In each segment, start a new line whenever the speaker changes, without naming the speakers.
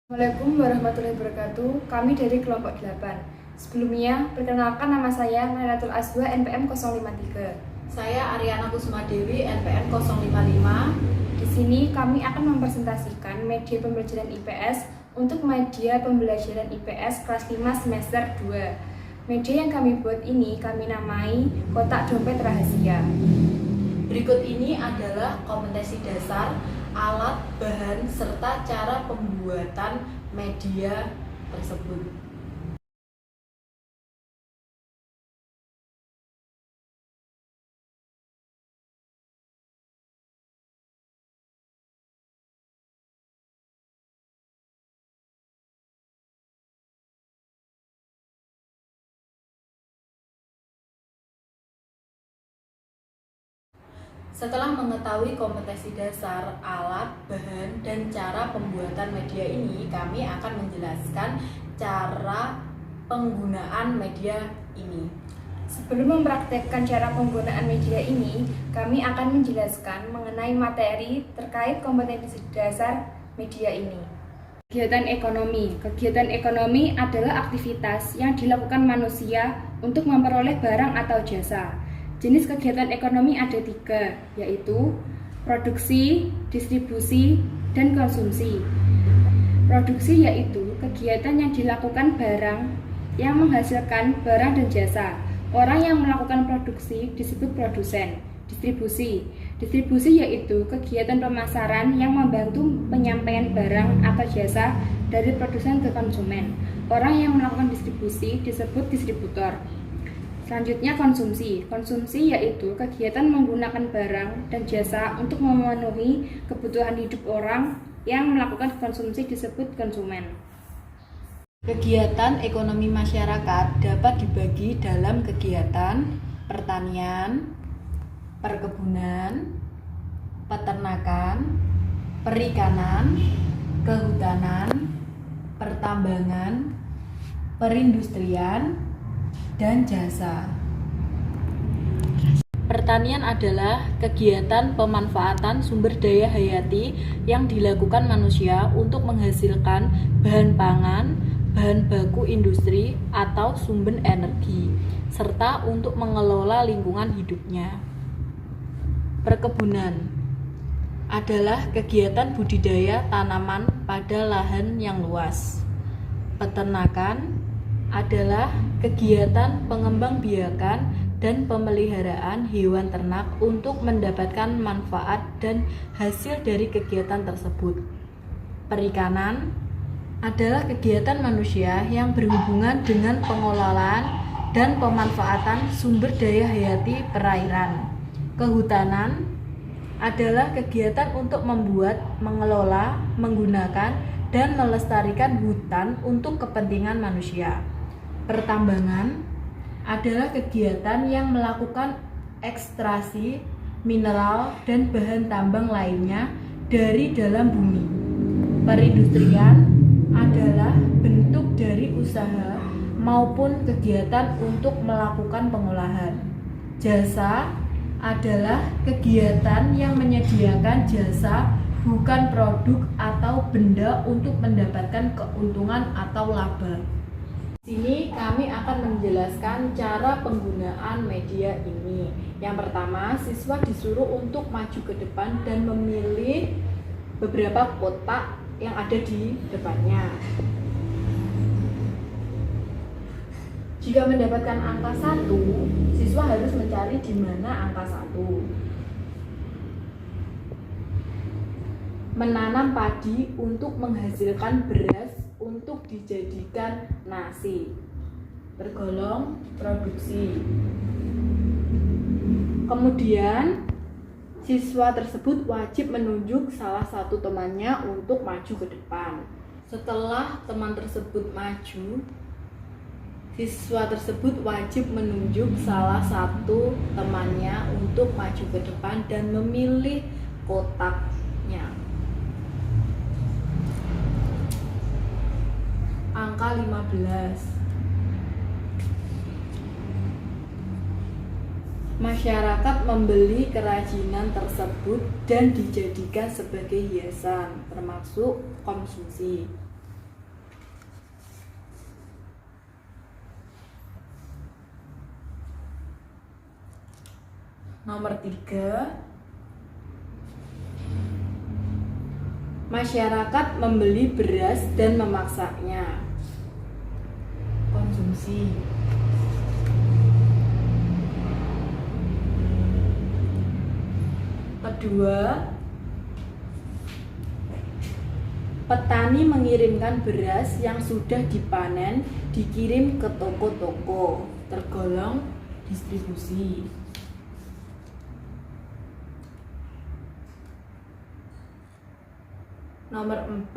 Assalamualaikum warahmatullahi wabarakatuh. Kami dari kelompok 8. Sebelumnya, perkenalkan nama saya Nailatul Azwa NPM 053.
Saya Aryana Kusmadewi NPM 055.
Di sini kami akan mempresentasikan media pembelajaran IPS untuk media pembelajaran IPS kelas 5 semester 2. Media yang kami buat ini kami namai Kotak Dompet Rahasia.
Berikut ini adalah kompetensi dasar, alat, bahan, serta cara pembuatan media tersebut. Setelah mengetahui kompetensi dasar, alat, bahan, dan cara pembuatan media ini, kami akan menjelaskan cara penggunaan media ini.
Sebelum mempraktekkan cara penggunaan media ini, kami akan menjelaskan mengenai materi terkait kompetensi dasar media ini. Kegiatan ekonomi. Kegiatan ekonomi adalah aktivitas yang dilakukan manusia untuk memperoleh barang atau jasa. Jenis kegiatan ekonomi ada 3, yaitu produksi, distribusi, dan konsumsi. Produksi yaitu kegiatan yang dilakukan barang yang menghasilkan barang dan jasa. Orang yang melakukan produksi disebut produsen. Distribusi yaitu kegiatan pemasaran yang membantu penyampaian barang atau jasa dari produsen ke konsumen. Orang yang melakukan distribusi disebut distributor. Selanjutnya konsumsi yaitu kegiatan menggunakan barang dan jasa untuk memenuhi kebutuhan hidup orang yang melakukan konsumsi disebut konsumen.
Kegiatan ekonomi masyarakat dapat dibagi dalam kegiatan pertanian, perkebunan, peternakan, perikanan, kehutanan, pertambangan, perindustrian, dan jasa. Pertanian adalah kegiatan pemanfaatan sumber daya hayati yang dilakukan manusia untuk menghasilkan bahan pangan, bahan baku industri, atau sumber energi, serta untuk mengelola lingkungan hidupnya. Perkebunan adalah kegiatan budidaya tanaman pada lahan yang luas. Peternakan adalah kegiatan pengembangbiakan dan pemeliharaan hewan ternak untuk mendapatkan manfaat dan hasil dari kegiatan tersebut. Perikanan adalah kegiatan manusia yang berhubungan dengan pengelolaan dan pemanfaatan sumber daya hayati perairan. Kehutanan adalah kegiatan untuk membuat, mengelola, menggunakan, dan melestarikan hutan untuk kepentingan manusia. Pertambangan adalah kegiatan yang melakukan ekstraksi mineral dan bahan tambang lainnya dari dalam bumi. Perindustrian adalah bentuk dari usaha maupun kegiatan untuk melakukan pengolahan. Jasa adalah kegiatan yang menyediakan jasa bukan produk atau benda untuk mendapatkan keuntungan atau laba. Di sini kami akan menjelaskan cara penggunaan media ini. Yang pertama, siswa disuruh untuk maju ke depan dan memilih beberapa kotak yang ada di depannya. Jika mendapatkan angka 1, siswa harus mencari di mana angka 1. Menanam padi untuk menghasilkan beras untuk dijadikan nasi. Tergolong produksi. Kemudian siswa tersebut wajib menunjuk salah satu temannya untuk maju ke depan. Setelah teman tersebut maju, siswa tersebut wajib menunjuk salah satu temannya untuk maju ke depan dan memilih kotaknya. Angka 15. Masyarakat membeli kerajinan tersebut dan dijadikan sebagai hiasan, termasuk konsumsi. Nomor 3, masyarakat membeli beras dan memaksanya. Konsumsi. Kedua, petani mengirimkan beras yang sudah dipanen dikirim ke toko-toko, tergolong distribusi. Nomor 4,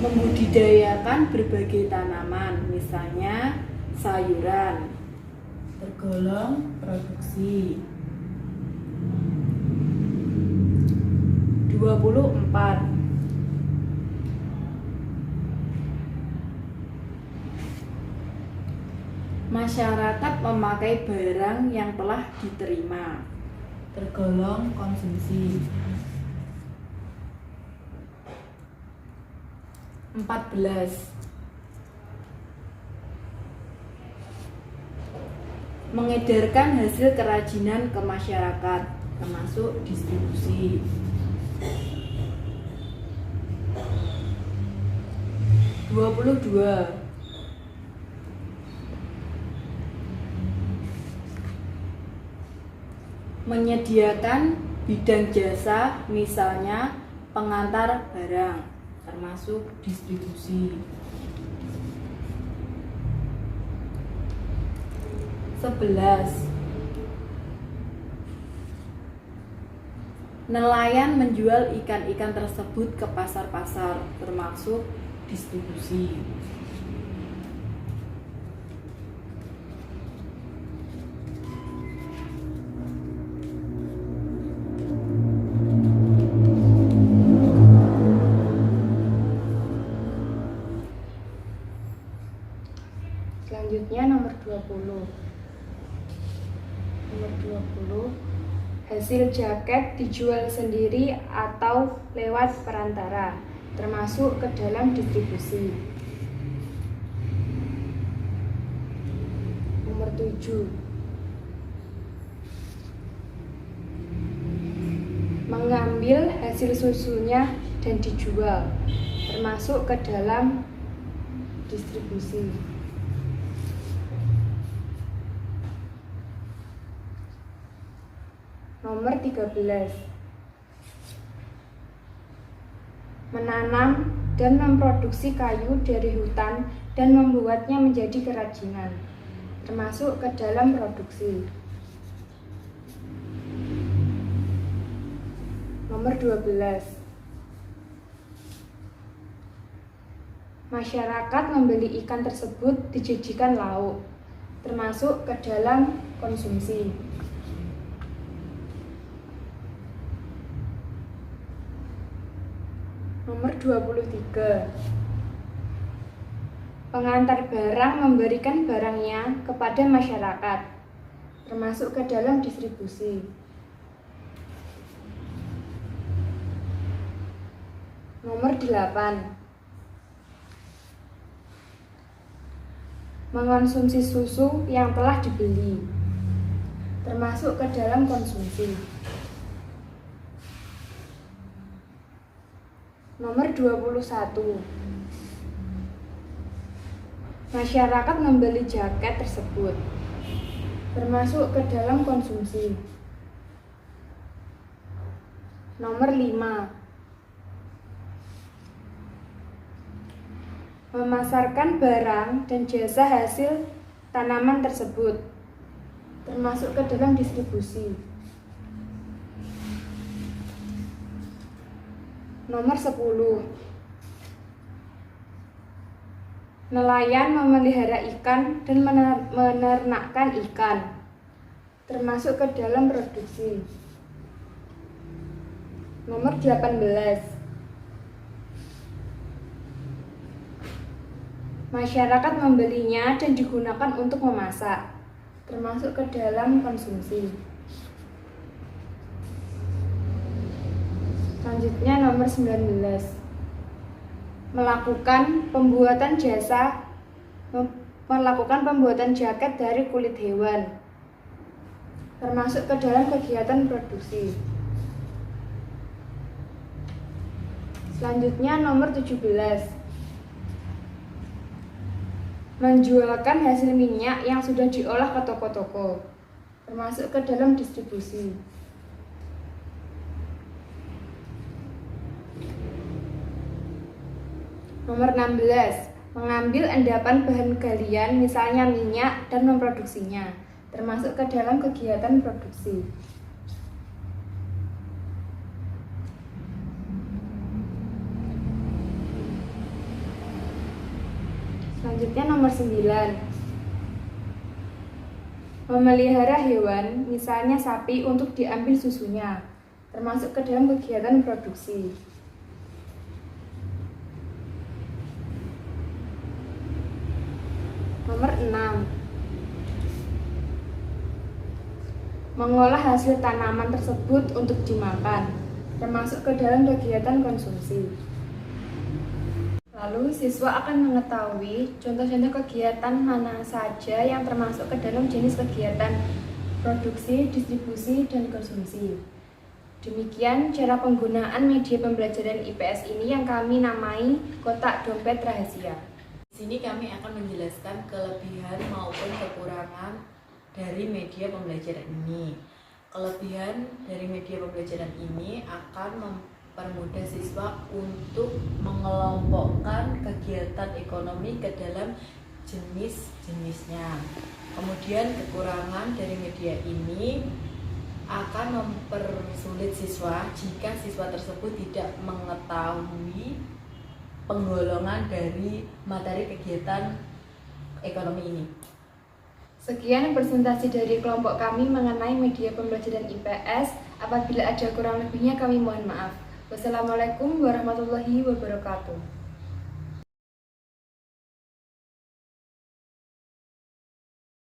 membudidayakan berbagai tanaman, misalnya sayuran, tergolong produksi. 24, masyarakat memakai barang yang telah diterima, tergolong konsumsi. 14, mengedarkan hasil kerajinan ke masyarakat, termasuk distribusi. 22, menyediakan bidang jasa, misalnya pengantar barang, termasuk distribusi. 11, nelayan menjual ikan-ikan tersebut ke pasar-pasar, termasuk distribusi.
Selanjutnya nomor 20. Nomor 20, hasil jaket dijual sendiri atau lewat perantara, termasuk ke dalam distribusi. Nomor 7, mengambil hasil susunya dan dijual, termasuk ke dalam distribusi. Nomor 13, menanam dan memproduksi kayu dari hutan dan membuatnya menjadi kerajinan, termasuk ke dalam produksi. Nomor 12, masyarakat membeli ikan tersebut dijadikan lauk, termasuk ke dalam konsumsi. Nomor 23, pengantar barang memberikan barangnya kepada masyarakat, termasuk ke dalam distribusi. Nomor 8, mengonsumsi susu yang telah dibeli, termasuk ke dalam konsumsi. Nomor 21, masyarakat membeli jaket tersebut, termasuk ke dalam konsumsi. Nomor 5, memasarkan barang dan jasa hasil tanaman tersebut, termasuk ke dalam distribusi. Nomor 10, nelayan memelihara ikan dan menernakkan ikan, termasuk ke dalam produksi. Nomor 18, masyarakat membelinya dan digunakan untuk memasak, termasuk ke dalam konsumsi. Selanjutnya nomor 19, melakukan pembuatan jasa melakukan pembuatan jaket dari kulit hewan, termasuk ke dalam kegiatan produksi. Selanjutnya nomor 17. Menjualkan hasil minyak yang sudah diolah ke toko-toko, termasuk ke dalam distribusi. Nomor 16. Mengambil endapan bahan galian, misalnya minyak, dan memproduksinya, termasuk ke dalam kegiatan produksi. Selanjutnya nomor 9. Memelihara hewan, misalnya sapi, untuk diambil susunya, termasuk ke dalam kegiatan produksi. Nomor 6. Mengolah hasil tanaman tersebut untuk dimakan, termasuk ke dalam kegiatan konsumsi. Lalu siswa akan mengetahui contoh-contoh kegiatan mana saja yang termasuk ke dalam jenis kegiatan produksi, distribusi, dan konsumsi. Demikian cara penggunaan media pembelajaran IPS ini yang kami namai kotak dompet rahasia.
Di sini kami akan menjelaskan kelebihan maupun kekurangan dari media pembelajaran ini. Kelebihan dari media pembelajaran ini akan mempermudah siswa untuk mengelompokkan kegiatan ekonomi ke dalam jenis-jenisnya. Kemudian kekurangan dari media ini akan mempersulit siswa jika siswa tersebut tidak mengetahui penggolongan dari materi kegiatan ekonomi ini.
Sekian presentasi dari kelompok kami mengenai media pembelajaran IPS. Apabila ada kurang lebihnya kami mohon maaf. Wassalamualaikum warahmatullahi wabarakatuh.